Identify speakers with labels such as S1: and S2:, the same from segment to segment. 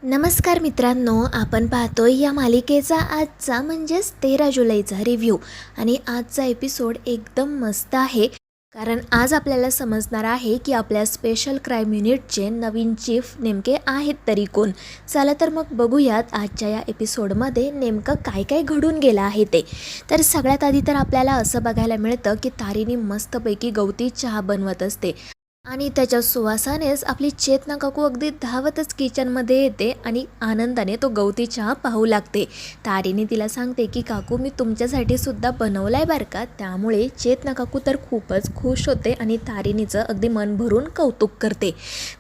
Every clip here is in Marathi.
S1: नमस्कार मित्रांनो, आपण पाहतोय या मालिकेचा आजचा म्हणजेच 13 जुलैचा रिव्ह्यू. आणि आजचा एपिसोड एकदम मस्त आहे, कारण आज आपल्याला समजणार आहे की आपल्या स्पेशल क्राईम युनिटचे नवीन चीफ नेमके आहेत तरी कोण. चला तर मग बघूयात आजच्या या एपिसोडमध्ये नेमकं काय काय घडून गेलं आहे ते. तर सगळ्यात आधी तर आपल्याला असं बघायला मिळतं की तारिणी मस्तपैकी गवती चहा बनवत असते आणि त्याच्या सुवासानेच आपली चेतना काकू अगदी धावतच किचनमध्ये येते आणि आनंदाने तो गवती चहा पाहू लागते. तारीने तिला सांगते की काकू, मी तुमच्यासाठी सुद्धा बनवलाय बरं का. त्यामुळे चेतना काकू तर खूपच खुश होते आणि तारिणीचं अगदी मन भरून कौतुक करते.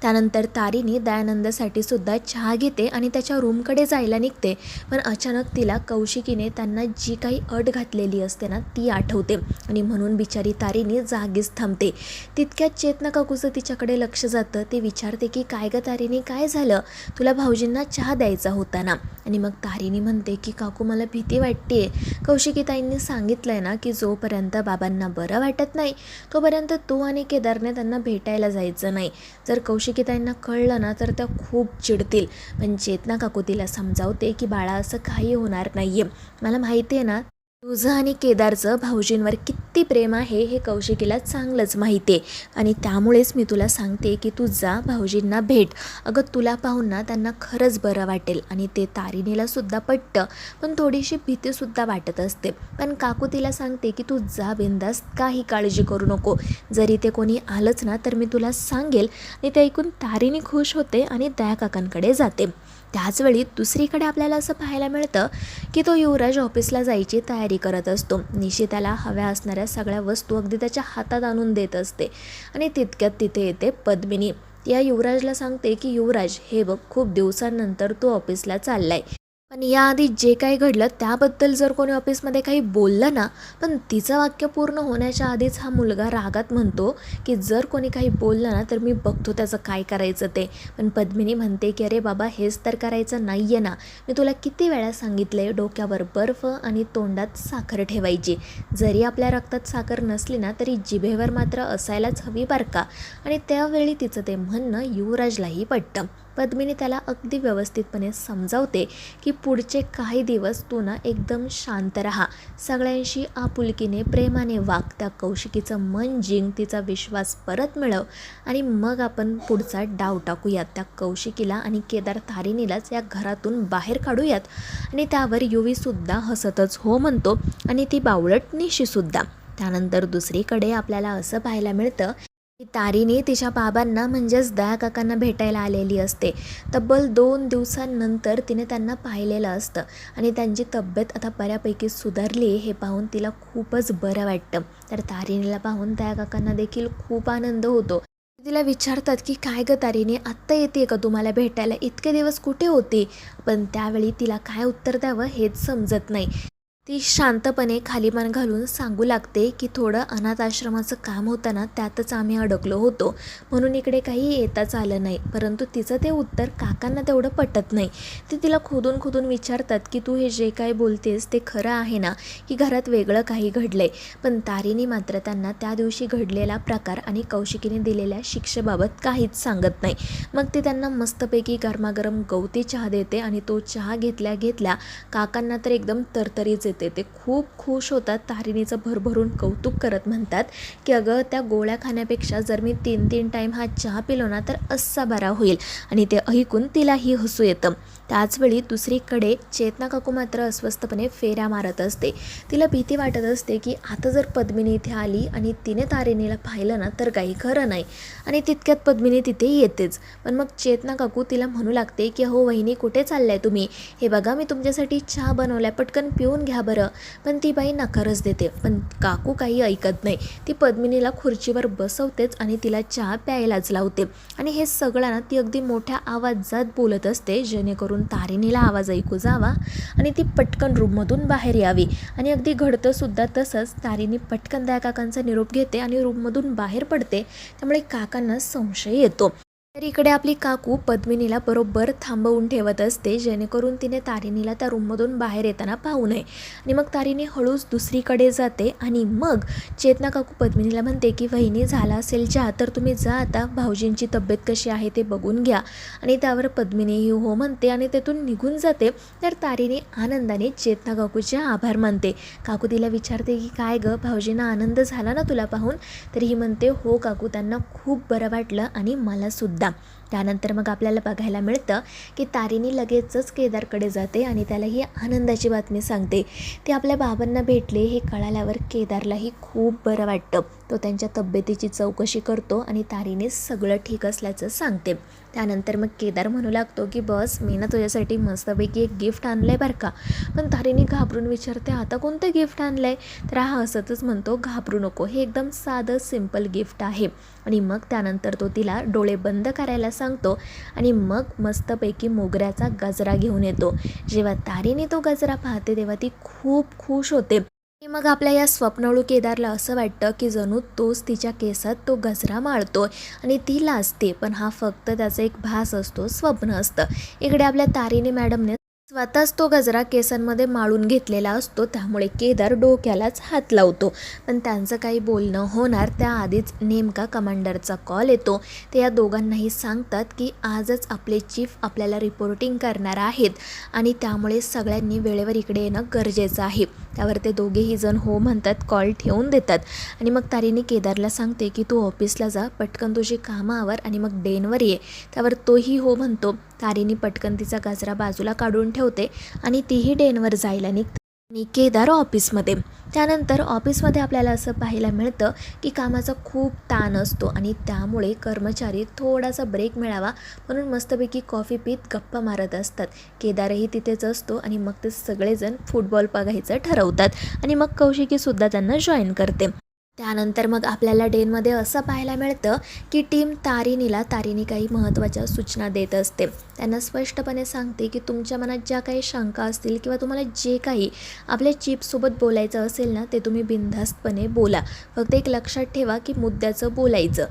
S1: त्यानंतर तारिणी दयानंदसाठी सुद्धा चहा घेते आणि त्याच्या रूमकडे जायला निघते. पण अचानक तिला कौशिकीने त्यांना जी काही अट घातलेली असते ना ती आठवते आणि म्हणून बिचारी तारिणी जागीच थांबते. तितक्यात चेतना काकूचं तिच्याकडे लक्ष जातं. ती विचारते की काय ग तारिणी, काय झालं, तुला भाऊजींना चहा द्यायचा होता ना. आणि मग तारिणी म्हणते की काकू, मला भीती वाटते. कौशिकीताईंनी सांगितलंय ना की जोपर्यंत बाबांना बरं वाटत नाही तोपर्यंत तू आणि केदारने त्यांना भेटायला जायचं नाही. जर कौशिकीताईंना कळलं ना तर त्या खूप चिडतील. पण चेतना काकू तिला समजावते की बाळा, असं काही होणार नाहीये. मला माहिती आहे ना तुझं आणि केदारचं भाऊजींवर किती प्रेम आहे हे कौशिकीला चांगलंच माहिती आहे. आणि त्यामुळेच मी तुला सांगते की तू जा, भाऊजींना भेट. अगं, तुला पाहून ना त्यांना खरंच बरं वाटेल. आणि ते तारिणीला सुद्धा पटतं, पण थोडीशी भीतीसुद्धा वाटत असते. पण काकू तिला सांगते की तू जा बिंदास, काही काळजी करू नको. जरी ते कोणी आलंच ना तर मी तुला सांगेल. आणि ते ऐकून तारिणी खुश होते आणि दया काकांकडे जाते. त्याचवेळी दुसरीकडे आपल्याला असं पाहायला मिळतं की तो युवराज ऑफिसला जायची तयारी करत असतो. निशी त्याला हव्या असणाऱ्या सगळ्या वस्तू अगदी त्याच्या हातात आणून देत असते. आणि तितक्यात तिथे येते पद्मिनी. या युवराजला सांगते की युवराज, हे बघ, खूप दिवसांनंतर तू ऑफिसला चाललाय. पण याआधी जे काही घडलं त्याबद्दल जर कोणी ऑफिसमध्ये काही बोललं ना, पण तिचं वाक्य पूर्ण होण्याच्या आधीच हा मुलगा रागात म्हणतो की जर कोणी काही बोललं ना तर मी बघतो त्याचं काय करायचं ते. पण पद्मिनी म्हणते की अरे बाबा, हेच तर करायचं नाही आहे ना. मी तुला किती वेळा सांगितले, डोक्यावर बर्फ आणि तोंडात साखर ठेवायची. जरी आपल्या रक्तात साखर नसली ना तरी जिभेवर मात्र असायलाच हवी बरं का. आणि त्यावेळी तिचं ते म्हणणं युवराजलाही पटतं. पद्मिनी त्याला अगदी व्यवस्थितपणे समजावते की पुढचे काही दिवस तू ना एकदम शांत राहा, सगळ्यांशी आपुलकीने प्रेमाने वाग, त्या कौशिकीचं मन जिंक, तिचा विश्वास परत मिळव आणि मग आपण पुढचा डाव टाकूयात. त्या कौशिकीला आणि केदार तारिणीलाच या घरातून बाहेर काढूयात. आणि त्यावर युवीसुद्धा हसतच हो म्हणतो आणि ती बावळट निशीसुद्धा. त्यानंतर दुसरीकडे आपल्याला असं पाहायला मिळतं की तारिणी तिच्या बाबांना म्हणजेच दया काकांना भेटायला आलेली असते. तब्बल 2 दिवसांनंतर तिने त्यांना पाहिलेलं असतं आणि त्यांची तब्येत आता बऱ्यापैकी सुधारली हे पाहून तिला खूपच बरं वाटतं. तर तारिणीला पाहून दया काकांना देखील खूप आनंद होतो. तिला विचारतात की काय ग तारिणी, आत्ता येते का तुम्हाला भेटायला, इतके दिवस कुठे होती. पण त्यावेळी तिला काय उत्तर द्यावं हेच समजत नाही. ती शांतपणे खाली मान घालून सांगू लागते की थोडं अनाथ आश्रमाचं काम होतं ना, त्यातच आम्ही अडकलो होतो, म्हणून इकडे काही येताच आलं नाही. परंतु तिचं ते उत्तर काकांना तेवढं पटत नाही. ते तिला खोदून खोदून विचारतात की तू हे जे काय बोलतेस ते खरं आहे ना, की घरात वेगळं काही घडलंय. पण तारिणी मात्र त्यांना त्या दिवशी घडलेला प्रकार आणि कौशिकीने दिलेल्या शिक्षेबाबत काहीच सांगत नाही. मग ती त्यांना मस्तपैकी गरमागरम गवती चहा देते आणि तो चहा घेतल्या घेतल्या काकांना तर एकदम तरतरीच येते. ते खूप खुश होतात. तारिणीचं भरभरून कौतुक करत म्हणतात की अगं, त्या गोळ्या खाण्यापेक्षा जर मी 3-3 टाईम हा चहा पिलो ना तर असा बरा होईल. आणि ते ऐकून तिलाही हसू येतं. त्याचवेळी दुसरीकडे चेतना काकू मात्र अस्वस्थपणे फेऱ्या मारत असते. तिला भीती वाटत असते की आता जर पद्मिनी इथे आली आणि तिने तारिणीला पाहिलं ना तर काही खरं नाही. आणि तितक्यात पद्मिनी तिथे येतेच. पण मग चेतना काकू तिला म्हणू लागते की हो वहिनी, कुठे चाललाय तुम्ही, हे बघा मी तुमच्यासाठी चहा बनवलाय, पटकन पिऊन घ्या बरं. पण ती बाई नकारच देते. पण काकू काही ऐकत नाही. ती पद्मिनीला खुर्चीवर बसवतेच आणि तिला चहा प्यायलाच लावते. आणि हे सगळं ना ती अगदी मोठ्या आवाजात बोलत असते जेणेकरून तारिणीला आवाज ऐकू जावा आणि ती पटकन रूममधून बाहेर यावी. आणि अगदी घडतं सुद्धा तसंच. तारिणी पटकन दया काकांचा निरोप घेते आणि रूममधून बाहेर पडते. त्यामुळे काकांना संशय येतो. तर इकडे आपली काकू पद्मिनीला बरोबर थांबवून ठेवत असते, जेणेकरून तिने तारिणीला त्या रूममधून बाहेर येताना पाहू नये. आणि मग तारिणी हळूच दुसरीकडे जाते आणि मग चेतना काकू पद्मिनीला म्हणते की वहिनी झाला असेल चहा तर तुम्ही जा, आता भाऊजींची तब्येत कशी आहे ते बघून घ्या. आणि त्यावर पद्मिनी ही हो म्हणते आणि तेथून निघून जाते. तर तारिणी आनंदाने चेतना काकूचे आभार मानते. काकू तिला विचारते की काय गं, भाऊजींना आनंद झाला ना तुला पाहून? तर ही म्हणते हो काकू, त्यांना खूप बरं वाटलं आणि मला सुद्धा. त्यानंतर मग आपल्याला बघायला मिळतं की तारिणी लगेचच केदारकडे जाते आणि त्याला ही आनंदाची बातमी सांगते. ते आपल्या बाबांना भेटले हे कळाल्यावर केदारलाही खूप बरं वाटतं. तो त्यांच्या तब्येतीची चौकशी करतो आणि तारिणी सगळं ठीक असल्याचं सांगते. त्यानंतर मग केदार म्हणू लागतो की बस मी ना तुझ्यासाठी मस्तपैकी एक गिफ्ट आणलं आहे बरं का. पण तारिणी घाबरून विचारते आता कोणतं गिफ्ट आणलं आहे? तर हा हसतच म्हणतो घाबरू नको, हे एकदम साधं सिम्पल गिफ्ट आहे. आणि मग त्यानंतर तो तिला डोळे बंद करायला सांगतो आणि मग मस्तपैकी मोगऱ्याचा गजरा घेऊन येतो. जेव्हा तारिणी तो गजरा पाहते तेव्हा ती खूप खुश होते. आणि मग आपल्या या स्वप्नाळू केदारला असं वाटतं की जणू तोच तिच्या केसात तो गजरा माळतोय आणि ती लाजते, पण हा फक्त त्याचा एक भास असतो, स्वप्न असतं. इकडे आपल्या तारिणी मॅडमने स्वतःच तो गजरा केसांमध्ये माळून घेतलेला असतो, त्यामुळे केदार डोक्यालाच हात लावतो. पण त्यांचं काही बोलणं होणार त्याआधीच नेमका कमांडरचा कॉल येतो. ते या दोघांनाही सांगतात की आजच आपले चीफ आपल्याला रिपोर्टिंग करणार आहेत आणि त्यामुळे सगळ्यांनी वेळेवर इकडे येणं गरजेचं आहे. त्यावर ते दोघेही जण हो म्हणतात, कॉल ठेवून देतात. आणि मग तारिणी केदारला सांगते की तू ऑफिसला जा, पटकन तुझी कामं आवर आणि मग डेनवर ये. त्यावर तोही हो म्हणतो. तारिणी पटकन तिचा गजरा बाजूला काढून ठेवते आणि तीही डेनवर जायला निघते आणि केदार ऑफिसमध्ये. त्यानंतर ऑफिसमध्ये आपल्याला असं पाहायला मिळतं की कामाचा खूप ताण असतो आणि त्यामुळे कर्मचारी थोडासा ब्रेक मिळावा म्हणून मस्तपैकी कॉफी पीत गप्पा मारत असतात. केदारही तिथेच असतो आणि मग ते सगळेजण फुटबॉल बघायचं ठरवतात आणि मग कौशिकीसुद्धा त्यांना जॉईन करते. त्यानंतर मग आपल्याला डेनमध्ये असं पाहायला मिळतं की टीम तारिणी काही महत्त्वाच्या सूचना देत असते. त्यांना स्पष्टपणे सांगते की तुमच्या मनात ज्या काही शंका असतील किंवा तुम्हाला जे काही आपल्या चीफसोबत बोलायचं असेल ना, ते तुम्ही बिनधास्तपणे बोला. फक्त एक लक्षात ठेवा की मुद्द्याचं बोलायचं.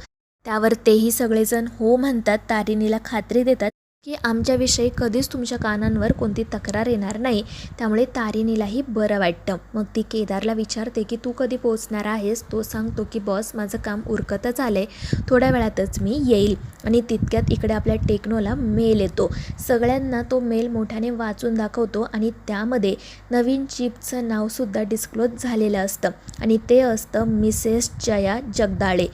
S1: त्यावर तेही सगळेजण हो म्हणतात. तारिणीला खात्री देतात की आमच्याविषयी कधीच तुमच्या कानांवर कोणती तक्रार येणार नाही. त्यामुळे तारिणीलाही बरं वाटतं. मग ती केदारला विचारते की तू कधी पोहोचणार आहेस? तो सांगतो की बॉस माझं काम उरकतच आलं आहे, थोड्या वेळातच मी येईल. आणि तितक्यात इकडे आपल्या टेक्नोला मेल येतो. सगळ्यांना तो मेल मोठ्याने वाचून दाखवतो आणि त्यामध्ये नवीन चीफचं नावसुद्धा डिस्क्लोज झालेलं असतं आणि ते असतं मिसेस जया जगदाळे.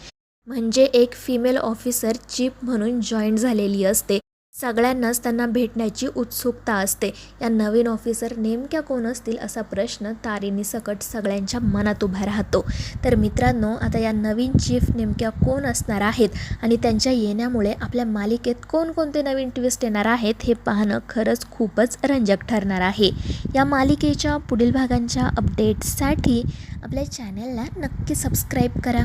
S1: म्हणजे एक फिमेल ऑफिसर चीफ म्हणून जॉईन झालेली असते. सगळ्यांनाच त्यांना भेटण्याची उत्सुकता असते. या नवीन ऑफिसर नेमक्या कोण असतील असा प्रश्न तारिणी सकट सगळ्यांच्या मनात उभा राहतो. तर मित्रांनो, आता या नवीन चीफ नेमक्या कोण असणार आहेत आणि त्यांच्या येण्यामुळे आपल्या मालिकेत कोणकोणते नवीन ट्विस्ट येणार आहेत हे पाहणं खरंच खूपच रंजक ठरणार आहे. या मालिकेच्या पुढील भागांच्या अपडेट्ससाठी आपल्या चॅनलला नक्की सबस्क्राईब करा.